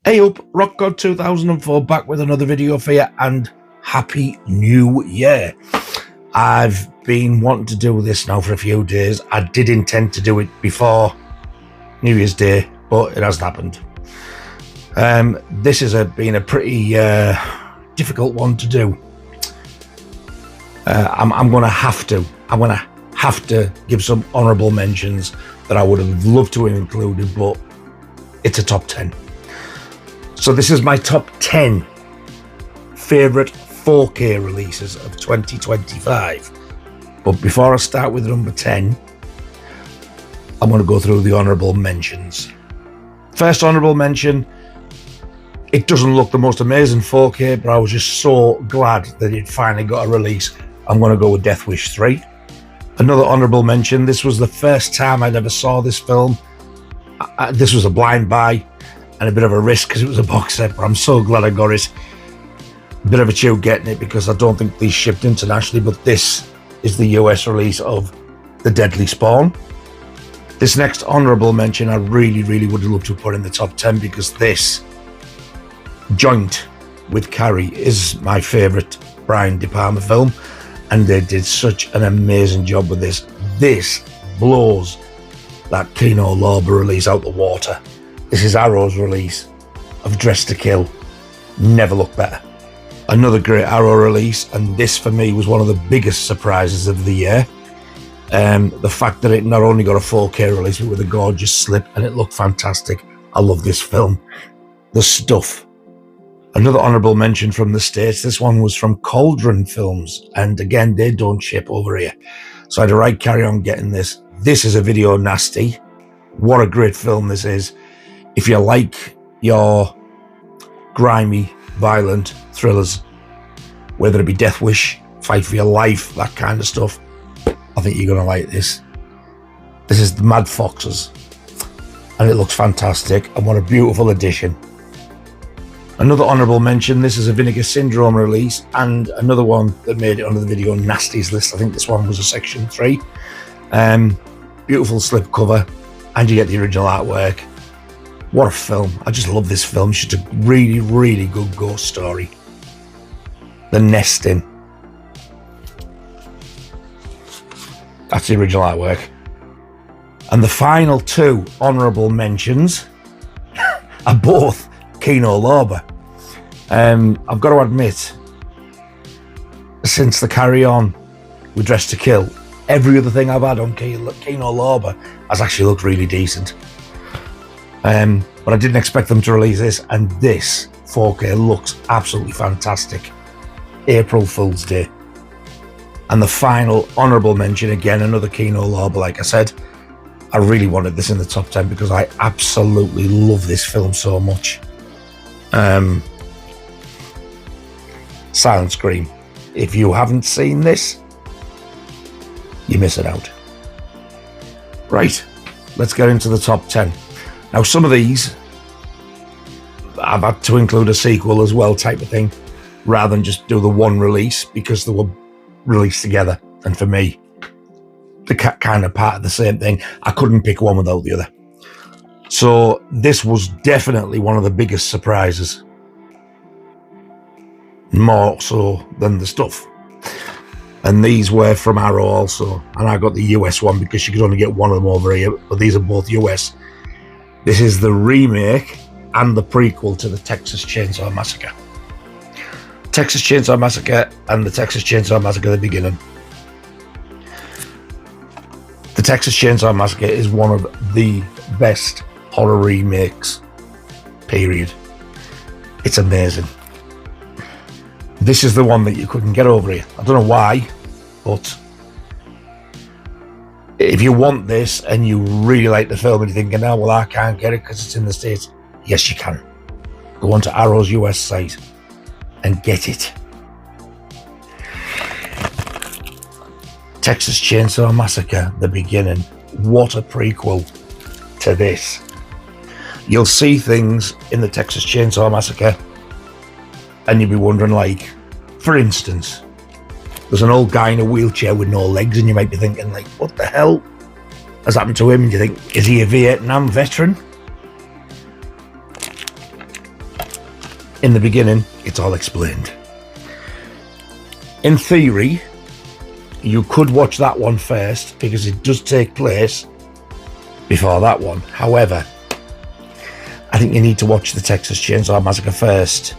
Hey up, Rock God 2004 back with another video for you, and Happy New Year. I've been wanting to do this now for a few days. I did intend to do it before New Year's Day, but it hasn't happened. This has been a pretty difficult one to do. I'm going to have to give some honourable mentions that I would have loved to have included, but it's a top 10. So this is my top 10 favourite 4K releases of 2025. But before I start with number 10, I'm going to go through the honourable mentions. First honourable mention, it doesn't look the most amazing 4K, but I was just so glad that it finally got a release. I'm going to go with Death Wish 3. Another honourable mention, this was the first time I'd ever saw this film. This was a blind buy and a bit of a risk because it was a box set, but I'm so glad I got it. A bit of a chew getting it because I don't think these shipped internationally, but this is the US release of The Deadly Spawn. This next honourable mention I really would love to put in the top 10 because this joint with Carrie is my favourite Brian De Palma film, and they did such an amazing job with this. This blows that Kino Lorber release out the water. This is Arrow's release of Dress to Kill. Never looked better. Another great Arrow release, and this for me was one of the biggest surprises of the year. The fact that it not only got a 4K release, but with a gorgeous slip, and it looked fantastic. I love this film. The Stuff. Another honourable mention from the States. This one was from Cauldron Films, and again, they don't ship over here. So I had to right carry on getting this. This is a video nasty. What a great film this is. If you like your grimy, violent thrillers, whether it be Death Wish, Fight for Your Life, that kind of stuff, I think you're going to like this. This is the Mad Foxes, and it looks fantastic, and what a beautiful addition. Another honourable mention, this is a Vinegar Syndrome release, and another one that made it onto the video nasties list. I think this one was a section 3. Beautiful slip cover, and you get the original artwork. What a film. I just love this film. It's just a really good ghost story. The Nesting. That's the original artwork. And the final two honourable mentions are both Kino Lorber. I've got to admit, since the Carry On with Dress to Kill, every other thing I've had on Kino Lorber has actually looked really decent. But I didn't expect them to release this, and this 4K looks absolutely fantastic. April Fool's Day. And the final honourable mention, again, another Kino Lorber, like I said. I really wanted this in the top 10 because I absolutely love this film so much. Silent Scream. If you haven't seen this, you're missing out. Right, let's get into the top 10. Now, some of these I've had to include a sequel as well, type of thing, rather than just do the one release because they were released together. And for me, they're kind of part of the same thing. I couldn't pick one without the other. So this was definitely one of the biggest surprises, more so than The Stuff. And these were from Arrow also, and I got the US one because you could only get one of them over here, but these are both US. This is the remake and the prequel to the Texas Chainsaw Massacre. Texas Chainsaw Massacre and the Texas Chainsaw Massacre The Beginning. The Texas Chainsaw Massacre is one of the best horror remakes, period. It's amazing. This is the one that you couldn't get over here. I don't know why, but if you want this and you really like the film and you're thinking, oh, well, I can't get it because it's in the States. Yes, you can. Go onto Arrow's US site and get it. Texas Chainsaw Massacre, The Beginning. What a prequel to this. You'll see things in the Texas Chainsaw Massacre and you'll be wondering, like, for instance, there's an old guy in a wheelchair with no legs, and you might be thinking, like, what the hell has happened to him? And you think, is he a Vietnam veteran? in the beginning, it's all explained. In theory, you could watch that one first because it does take place before that one. However, I think you need to watch the Texas Chainsaw Massacre first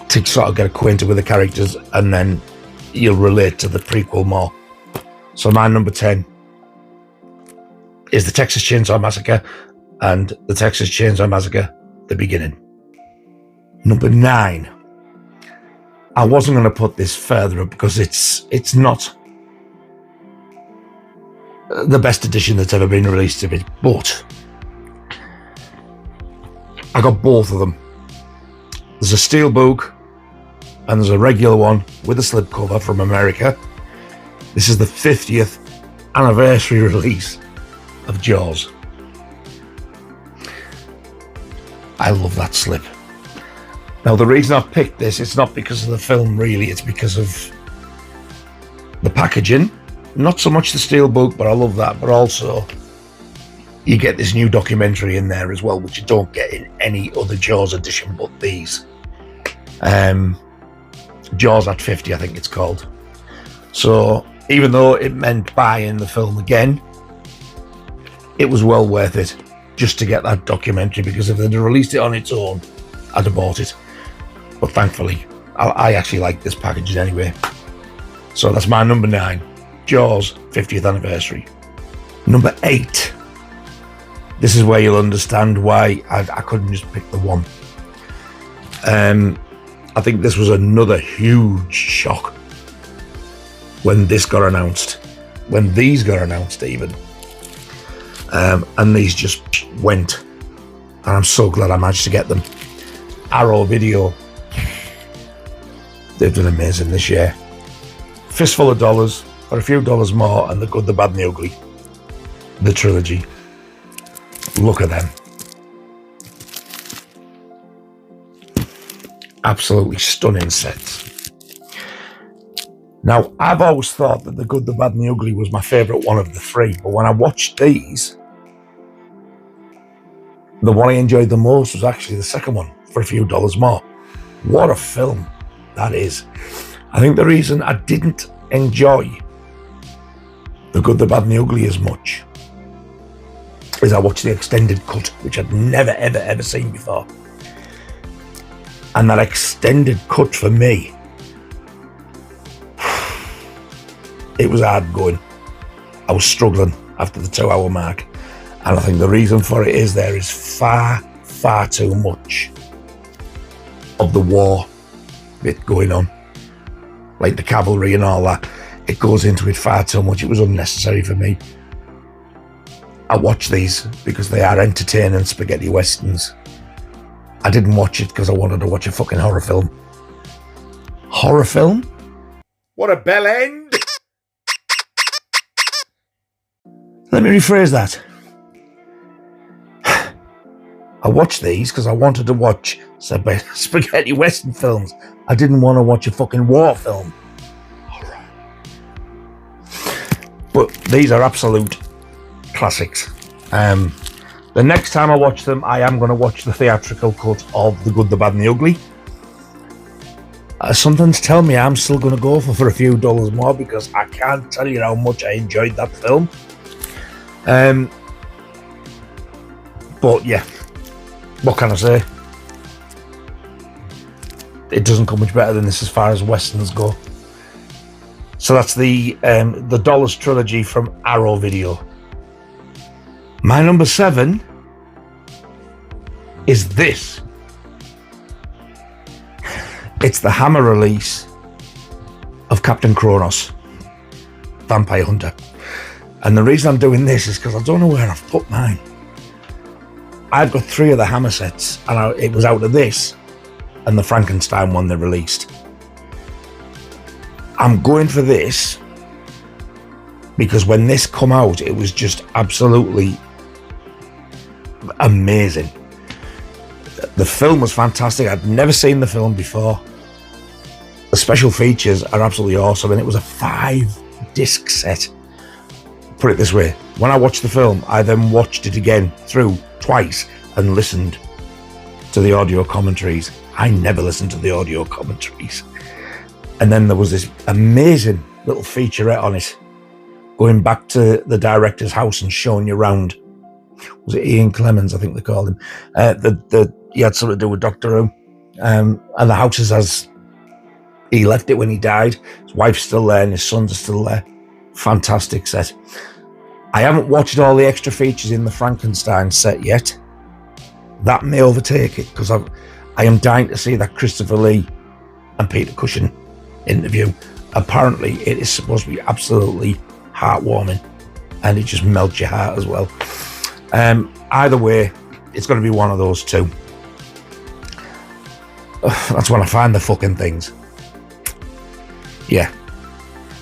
to sort of get acquainted with the characters, and then you'll relate to the prequel more. So my number 10 is the Texas Chainsaw Massacre and the Texas Chainsaw Massacre, the beginning. Number 9. I wasn't going to put this further up because it's not the best edition that's ever been released of it, but I got both of them. There's a steelbook and there's a regular one with a slipcover from America. This is the 50th anniversary release of Jaws. I love that slip. Now, the reason I've picked this, it's not because of the film really, it's because of the packaging. Not so much the steelbook, but I love that. But also, you get this new documentary in there as well, which you don't get in any other Jaws edition but these. Jaws at 50, I think it's called. So, even though it meant buying the film again, it was well worth it just to get that documentary, because if they'd released it on its own, I'd have bought it. But thankfully, I actually like this packaging anyway. So that's my number 9, Jaws 50th anniversary. Number 8. This is where you'll understand why I couldn't just pick the one. I think this was another huge shock when this got announced, when these got announced even. And these just went. And I'm so glad I managed to get them. Arrow Video. They've done amazing this year. Fistful of dollars for a few dollars more, and The Good, the Bad and the Ugly. The trilogy. Look at them. Absolutely stunning sets. Now, I've always thought that The Good, the Bad and the Ugly was my favourite one of the 3, but when I watched these, the one I enjoyed the most was actually the second one, for a few dollars more. What a film that is. I think the reason I didn't enjoy The Good, the Bad and the Ugly as much is I watched the extended cut, which I'd never, ever, ever seen before. And that extended cut for me, it was hard going. I was struggling after the 2-hour mark. And I think the reason for it is there is far, far too much of the war bit going on. Like the cavalry and all that. It goes into it far too much. It was unnecessary for me. I watch these because they are entertaining spaghetti westerns. I didn't watch it because I wanted to watch a fucking horror film. Horror film? What a bell end! Let me rephrase that. I watched these because I wanted to watch spaghetti western films. I didn't want to watch a fucking war film. Alright. But these are absolute classics. The next time I watch them, I am going to watch the theatrical cut of The Good, the Bad and the Ugly. Something's telling me I'm still going to go for a few dollars more, because I can't tell you how much I enjoyed that film. But yeah, what can I say? It doesn't come much better than this as far as westerns go. So that's the Dollars trilogy from Arrow Video. My number 7 is this. It's the Hammer release of Captain Kronos, Vampire Hunter. And the reason I'm doing this is because I don't know where I've put mine. I've got 3 of the Hammer sets, and it was out of this and the Frankenstein one they released. I'm going for this because when this come out, it was just absolutely amazing. The film was fantastic. I'd never seen the film before. The special features are absolutely awesome, and it was a 5-disc set. Put it this way, when I watched the film, I then watched it again through twice and listened to the audio commentaries. I never listened to the audio commentaries. And then there was this amazing little featurette on it, going back to the director's house and showing you around. Was it Ian Clemens, I think they called him? He had something to do with Doctor Who. And the house is as he left it when he died. His wife's still there and his sons are still there. Fantastic set. I haven't watched all the extra features in the Frankenstein set yet. That may overtake it, because I am dying to see that Christopher Lee and Peter Cushing interview. Apparently it is supposed to be absolutely heartwarming, and it just melts your heart as well. Either way, it's going to be one of those two. That's when I find the fucking things. Yeah.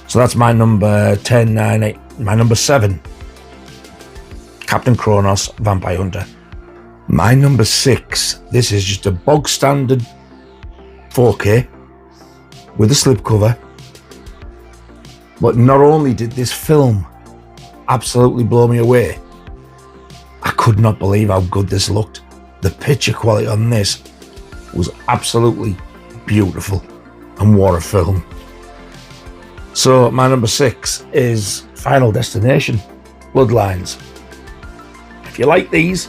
So that's my number 10, 9, 8. My number 7, Captain Kronos, Vampire Hunter. My number 6, this is just a bog standard 4K with a slipcover. But not only did this film absolutely blow me away, I could not believe how good this looked. The picture quality on this was absolutely beautiful, and what a film. So my number 6 is Final Destination, Bloodlines. If you like these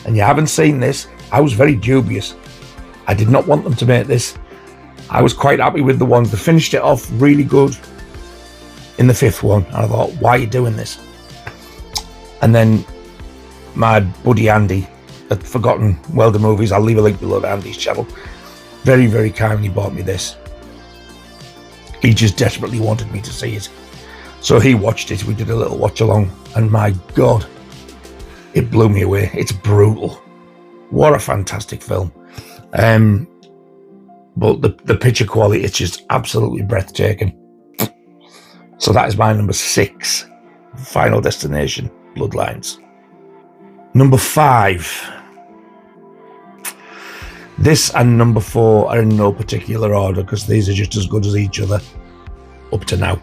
and you haven't seen this, I was very dubious. I did not want them to make this. I was quite happy with the ones that finished it off really good in the 5th one, and I thought, why are you doing this? And then my buddy Andy at Forgotten Welder Movies, I'll leave a link below to Andy's channel, very, very kindly bought me this. He just desperately wanted me to see it. So he watched it, we did a little watch along, and my God, it blew me away. It's brutal. What a fantastic film. But the picture quality, it's just absolutely breathtaking. So that is my number 6, Final Destination, Bloodlines. Number 5. This and number 4 are in no particular order, because these are just as good as each other up to now.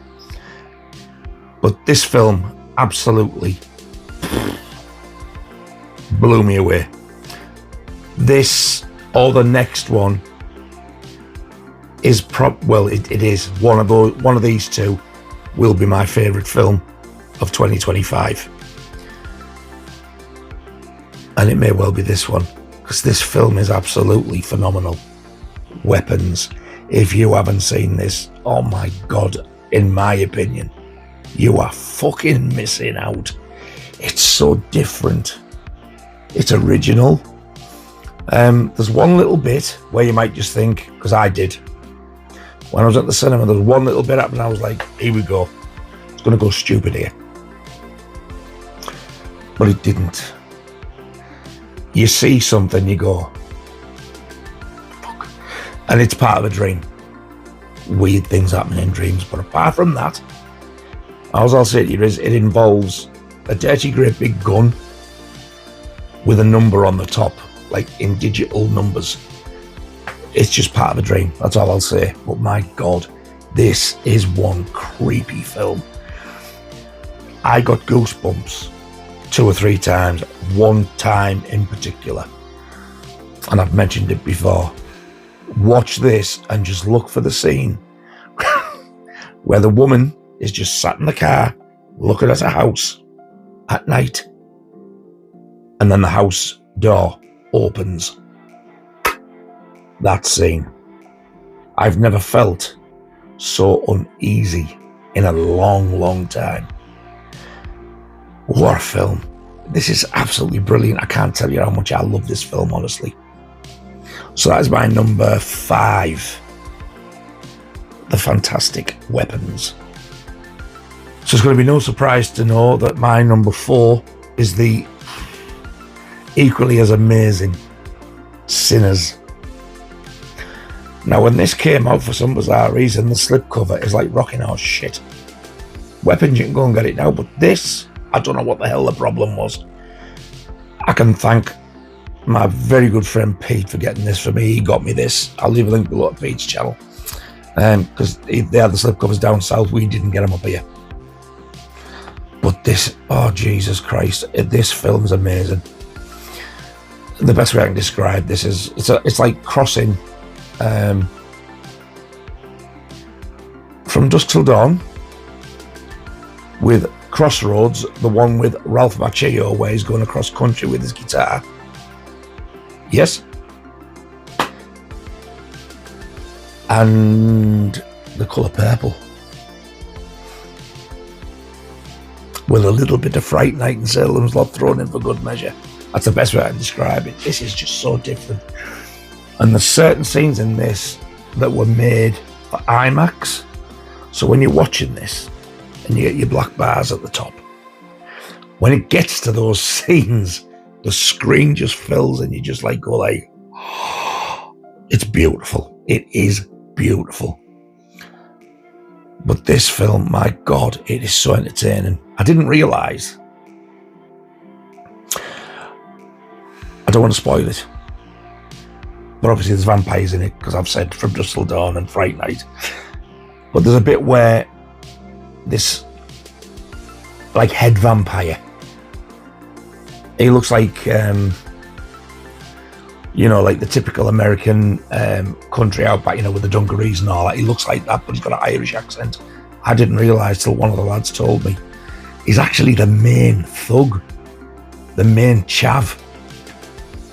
But this film absolutely blew me away. This, or the next one, is it is one of these two will be my favourite film of 2025. And it may well be this one, because this film is absolutely phenomenal. Weapons. If you haven't seen this, oh my God, in my opinion, you are fucking missing out. It's so different. It's original. There's one little bit where you might just think, because I did, when I was at the cinema, there was one little bit up and I was like, here we go. It's going to go stupid here. But it didn't. You see something, you go, fuck. And it's part of a dream. Weird things happen in dreams. But apart from that, all I'll say to you is it involves a dirty great big gun with a number on the top, like in digital numbers. It's just part of a dream. That's all I'll say. But my God, this is one creepy film. I got goosebumps 2 or 3 times, one time in particular, and I've mentioned it before. Watch this and just look for the scene where the woman is just sat in the car looking at a house at night, and then the house door opens. That scene, I've never felt so uneasy in a long time. What a film. This is absolutely brilliant. I can't tell you how much I love this film, honestly. So that is my number 5. The Fantastic Weapons. So it's going to be no surprise to know that my number 4 is the equally as amazing Sinners. Now, when this came out, for some bizarre reason, the slipcover is like rocking horse shit. Weapons, you can go and get it now, but this, I don't know what the hell the problem was. I can thank my very good friend Pete for getting this for me. He got me this. I'll leave a link below at Pete's channel. Because they had the slipcovers down south, we didn't get them up here. But this, oh Jesus Christ, this film's amazing. the best way I can describe this is it's like crossing From Dusk Till Dawn with Crossroads, the one with Ralph Macchio where he's going across country with his guitar. Yes. And The Colour Purple. With a little bit of Fright Night and Salem's Lot thrown in for good measure. That's the best way I can describe it. This is just so different. And there's certain scenes in this that were made for IMAX. So when you're watching this and you get your black bars at the top, when it gets to those scenes, the screen just fills and you just like go like, oh, it's beautiful. It is beautiful. But this film, my God, it is so entertaining. I didn't realise. I don't want to spoil it. But obviously there's vampires in it, because I've said From Dusk Till Dawn and Fright Night. But there's a bit where this, like, head vampire, he looks like, you know, like the typical American country outback, you know, with the dungarees and all that. He looks like that, but he's got an Irish accent. I didn't realise till one of the lads told me. He's actually the main thug, the main chav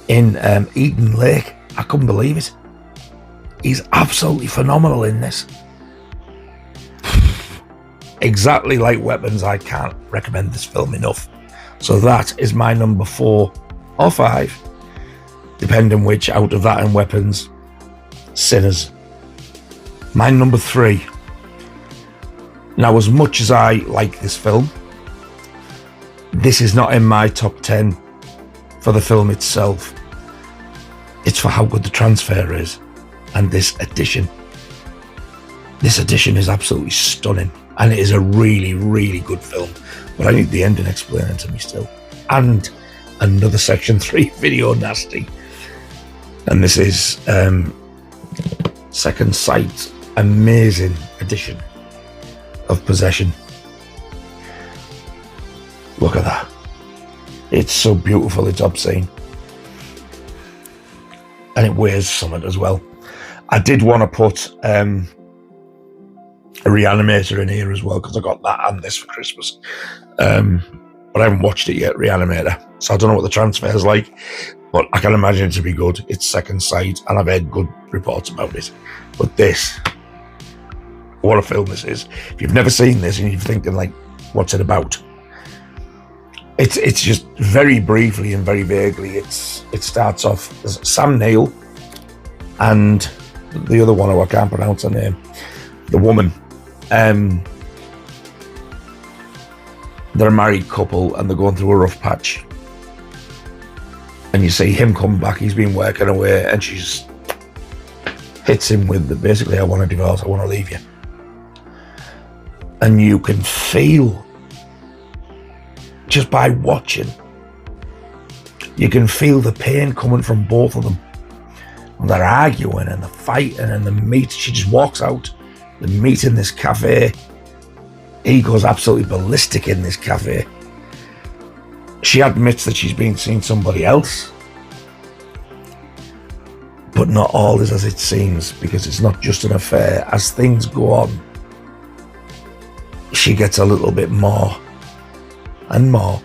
in Eden Lake. I couldn't believe it. He's absolutely phenomenal in this. Exactly like Weapons, I can't recommend this film enough. So that is my number 4 or 5, depending which out of that and Weapons. Sinners. My number 3. Now, as much as I like this film, this is not in my top 10 for the film itself. It's for how good the transfer is. And this edition is absolutely stunning. And it is a really, really good film. But I need the ending explaining to me still. And another Section 3 video nasty. And this is Second Sight's amazing edition of Possession. Look at that. It's so beautiful, it's obscene. And it weighs something as well. I did want to put a Reanimator in here as well, because I got that and this for Christmas. But I haven't watched it yet, Reanimator. So I don't know what the transfer is like, but I can imagine it to be good. It's Second Sight, and I've heard good reports about it. But this, what a film this is. If you've never seen this and you're thinking, like, what's it about? It's just very briefly and very vaguely. It starts off as Sam Neill and the other one who I can't pronounce her name, the woman. They're a married couple and they're going through a rough patch. And you see him come back, he's been working away, and she just hits him with basically, I want a divorce, I want to leave you. And you can feel, just by watching, you can feel the pain coming from both of them. And they're arguing and they're fighting and the meet, she just walks out, the meet in this cafe. He goes absolutely ballistic in this cafe. She admits that she's been seeing somebody else. But not all is as it seems, because it's not just an affair. As things go on, she gets a little bit more and more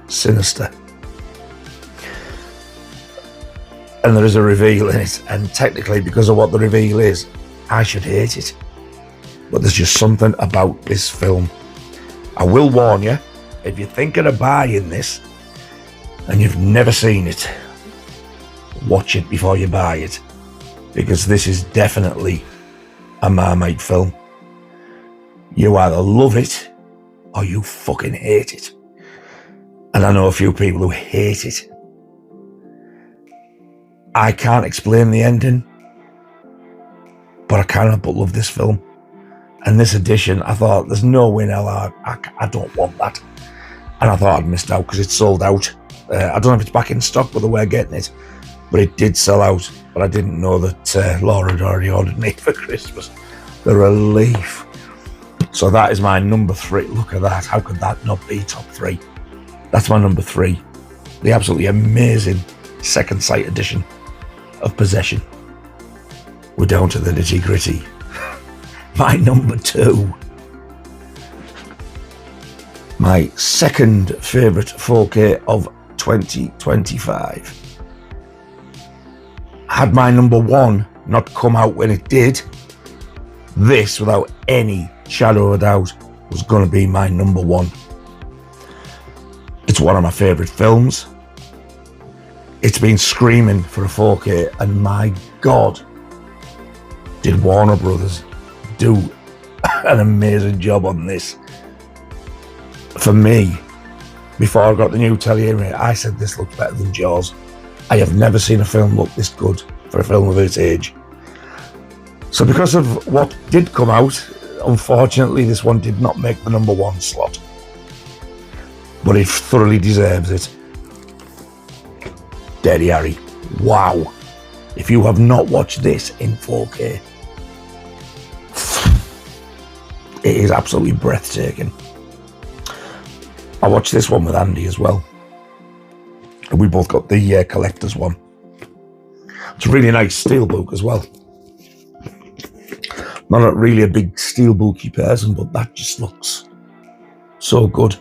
sinister. And there is a reveal in it, and technically, because of what the reveal is, I should hate it. But there's just something about this film. I will warn you, if you're thinking of buying this and you've never seen it, watch it before you buy it, because this is definitely a Marmite film. You either love it or you fucking hate it. And I know a few people who hate it. I can't explain the ending, but I cannot but love this film. And this edition, I thought, there's no way in hell I don't want that. And I thought I'd missed out because it's sold out. I don't know if it's back in stock, but the way I'm getting it. But it did sell out. But I didn't know that Laura had already ordered me for Christmas. The relief. So that is my number 3. Look at that. How could that not be top 3? That's my number 3. The absolutely amazing second sight edition of Possession. We're down to the nitty gritty. My number 2. My second favourite 4K of 2025. Had my number 1 not come out when it did, this, without any shadow of a doubt, was going to be my number 1. It's one of my favourite films. It's been screaming for a 4K, and my God, did Warner Brothers do an amazing job on this. For me, before I got the new telly anyway, I said this looks better than Jaws. I have never seen a film look this good for a film of its age. So because of what did come out, unfortunately this one did not make the number 1 slot. But it thoroughly deserves it. Dirty Harry. Wow. If you have not watched this in 4K, it is absolutely breathtaking. I watched this one with Andy as well. We both got the collector's one. It's a really nice steelbook as well. Not really a big steelbooky person, but that just looks so good.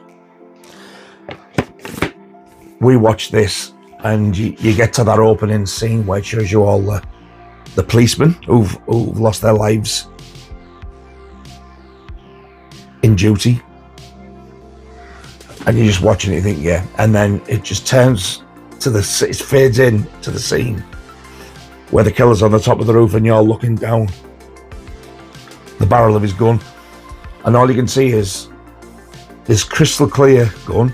We watched this, and you get to that opening scene where it shows you all the policemen who've lost their lives in duty. And you're just watching it, you think, yeah. And then it just turns to it fades in to the scene where the killer's on the top of the roof and you're looking down the barrel of his gun. And all you can see is this crystal clear gun.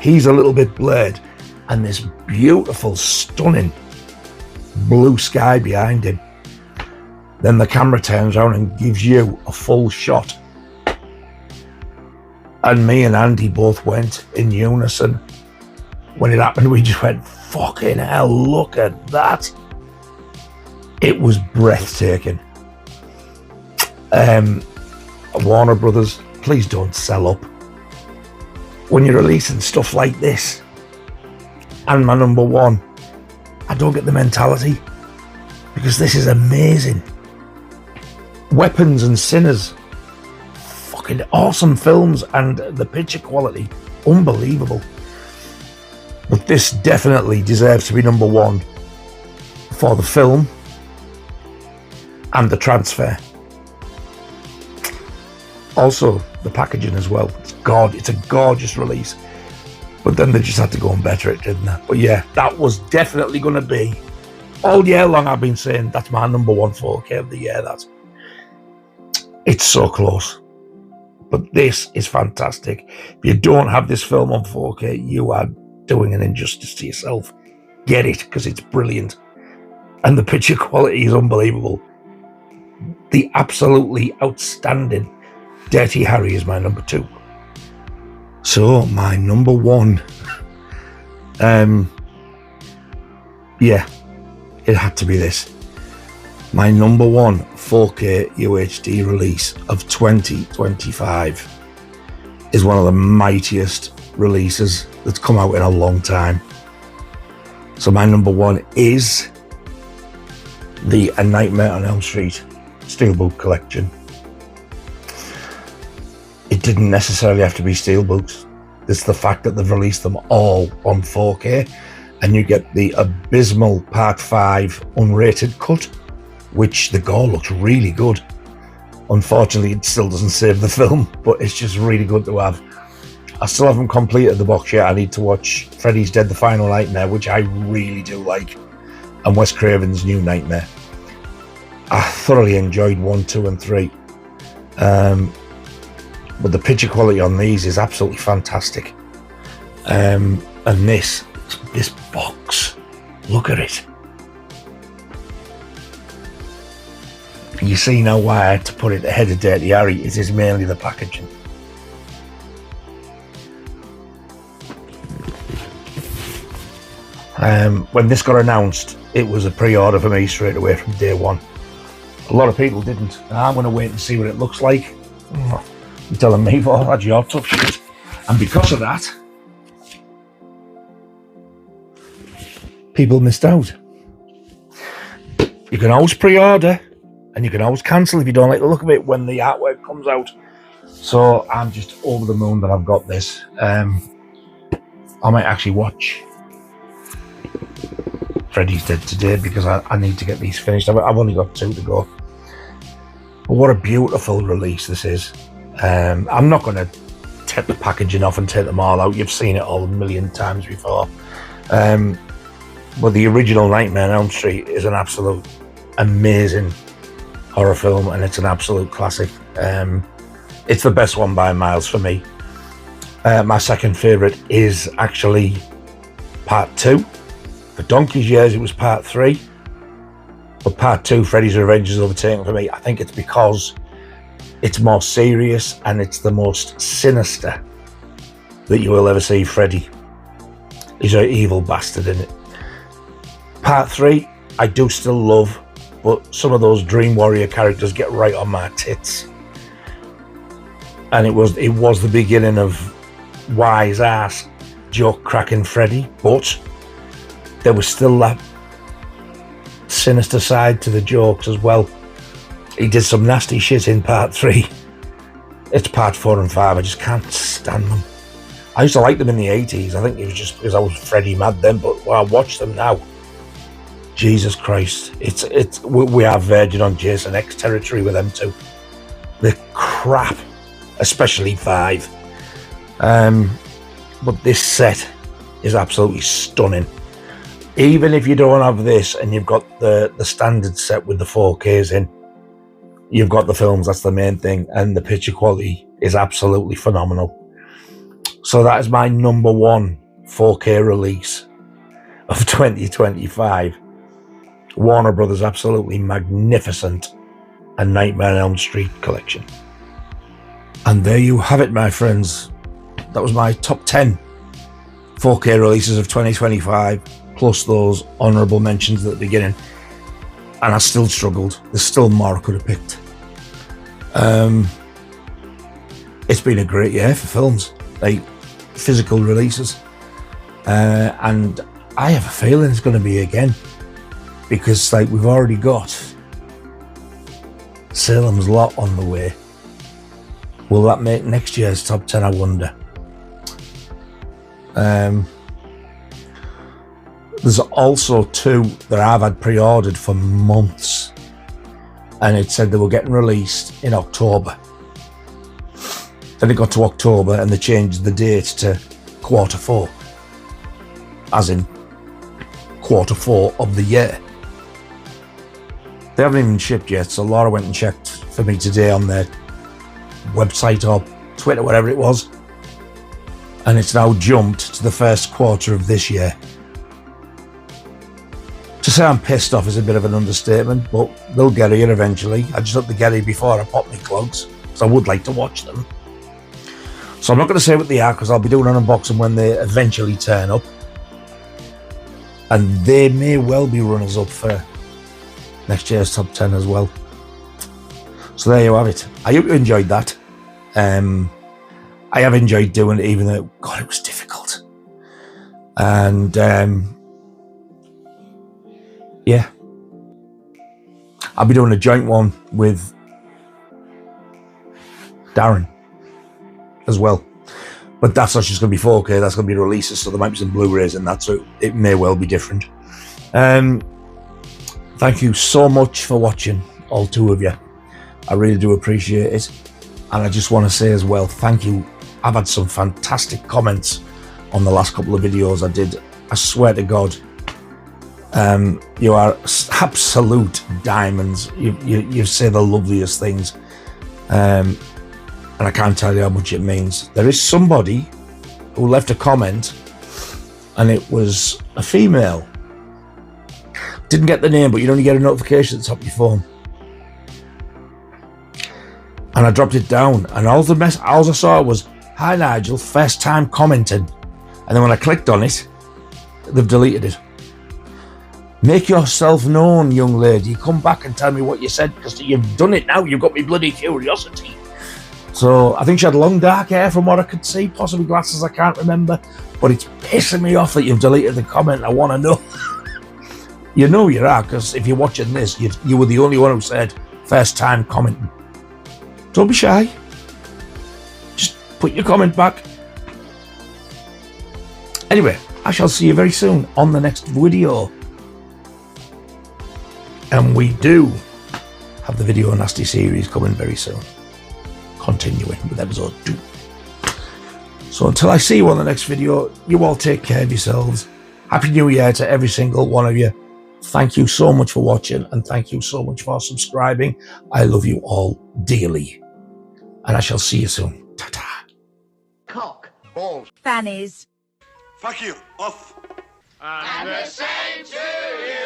He's a little bit blurred. And this beautiful, stunning blue sky behind him. Then the camera turns around and gives you a full shot. And me and Andy both went in unison. When it happened, we just went, fucking hell, look at that. It was breathtaking. Warner Brothers, please don't sell up. When you're releasing stuff like this, and my number 1, I don't get the mentality, because this is amazing. Weapons and Sinners, fucking awesome films, and the picture quality, unbelievable. But this definitely deserves to be number 1 for the film and the transfer. Also, the packaging as well. It's a gorgeous release. But then they just had to go and better it, didn't they? But yeah, that was definitely going to be, all year long I've been saying, that's my number 1 4K of the year. It's so close. But this is fantastic. If you don't have this film on 4K, you are doing an injustice to yourself. Get it, because it's brilliant. And the picture quality is unbelievable. The absolutely outstanding Dirty Harry is my number 2. So my number 1, yeah, it had to be this. My number 1 4K UHD release of 2025 is one of the mightiest releases that's come out in a long time. So my number 1 is the A Nightmare on Elm Street Steelbook Collection. It didn't necessarily have to be steelbooks. It's the fact that they've released them all on 4K, and you get the abysmal Part 5 unrated cut, which the gore looks really good. Unfortunately, it still doesn't save the film, but it's just really good to have. I still haven't completed the box yet. I need to watch Freddy's Dead: The Final Nightmare, which I really do like, and Wes Craven's New Nightmare. I thoroughly enjoyed 1, 2 and 3. But the picture quality on these is absolutely fantastic. And this box, look at it. You see now why I had to put it ahead of Dirty Harry. It is mainly the packaging. When this got announced, it was a pre-order for me straight away from day 1. A lot of people didn't. I'm going to wait and see what it looks like. You're telling me, well, that's your tough shit. And because of that, people missed out. You can always pre-order and you can always cancel if you don't like the look of it when the artwork comes out. So I'm just over the moon that I've got this. I might actually watch Freddy's Dead today because I need to get these finished. I've only got 2 to go. But what a beautiful release this is. I'm not going to take the packaging off and take them all out. You've seen it all a million times before. But the original Nightmare on Elm Street is an absolute amazing horror film, and it's an absolute classic. It's the best one by miles for me. My second favourite is actually part 2. For donkey's years it was part 3, but part 2, Freddy's Revenge, is overtaken for me. I think it's because it's more serious and it's the most sinister that you will ever see Freddy. He's an evil bastard in it. Part 3 I do still love, but some of those Dream Warrior characters get right on my tits. And it was the beginning of wise ass joke cracking Freddy, but there was still that sinister side to the jokes as well. He did some nasty shit in part 3. It's part 4 and 5. I just can't stand them. I used to like them in the 80s. I think it was just because I was Freddy mad then, but when I watch them now, Jesus Christ, we are verging on Jason X territory with them too. The crap, especially 5. But this set is absolutely stunning. Even if you don't have this and you've got the standard set with the 4Ks in, you've got the films, that's the main thing, and the picture quality is absolutely phenomenal. So that is my number 1 4K release of 2025. Warner Brothers' absolutely magnificent A Nightmare on Elm Street collection. And there you have it, my friends. That was my top 10 4K releases of 2025, plus those honourable mentions at the beginning. And I still struggled. There's still more I could have picked. It's been a great year for films, like physical releases. And I have a feeling it's going to be again. Because like we've already got Salem's Lot on the way. Will that make next year's top 10, I wonder? There's also 2 that I've had pre-ordered for months, and it said they were getting released in October. Then it got to October and they changed the date to Q4, as in Q4 of the year. They haven't even shipped yet, so Laura went and checked for me today on their website or Twitter, whatever it was, and it's now jumped to the first quarter of this year. To say I'm pissed off is a bit of an understatement, but they'll get here eventually. I just hope they get here before I pop my clogs, because I would like to watch them. So I'm not going to say what they are, because I'll be doing an unboxing when they eventually turn up, and they may well be runners up for next year's top 10 as well. So there you have it. I hope you enjoyed that. I have enjoyed doing it, even though, God, it was difficult. And yeah, I'll be doing a joint one with Darren as well. But that's not just going to be 4K, that's going to be releases, so there might be some Blu-rays and that, so it may well be different. Thank you so much for watching, all 2 of you. I really do appreciate it. And I just want to say as well, thank you. I've had some fantastic comments on the last couple of videos I did. I swear to God, you are absolute diamonds. You say the loveliest things. And I can't tell you how much it means. There is somebody who left a comment, and it was a female. Didn't get the name, but you'd only get a notification at the top of your phone. And I dropped it down, and all I saw was, "Hi Nigel, first time commenting." And then when I clicked on it, they've deleted it. Make yourself known, young lady. Come back and tell me what you said, because you've done it now. You've got me bloody curiosity. So I think she had long dark hair from what I could see, possibly glasses, I can't remember. But it's pissing me off that you've deleted the comment. I want to know. You know you are, because if you're watching this, you were the only one who said first time commenting. Don't be shy. Just put your comment back. Anyway, I shall see you very soon on the next video. And we do have the Video Nasty series coming very soon. Continuing with episode 2. So until I see you on the next video, you all take care of yourselves. Happy New Year to every single one of you. Thank you so much for watching, and thank you so much for subscribing. I love you all dearly. And I shall see you soon. Ta-ta. Cock. Balls. Fannies. Fuck you. Off. And the same to you.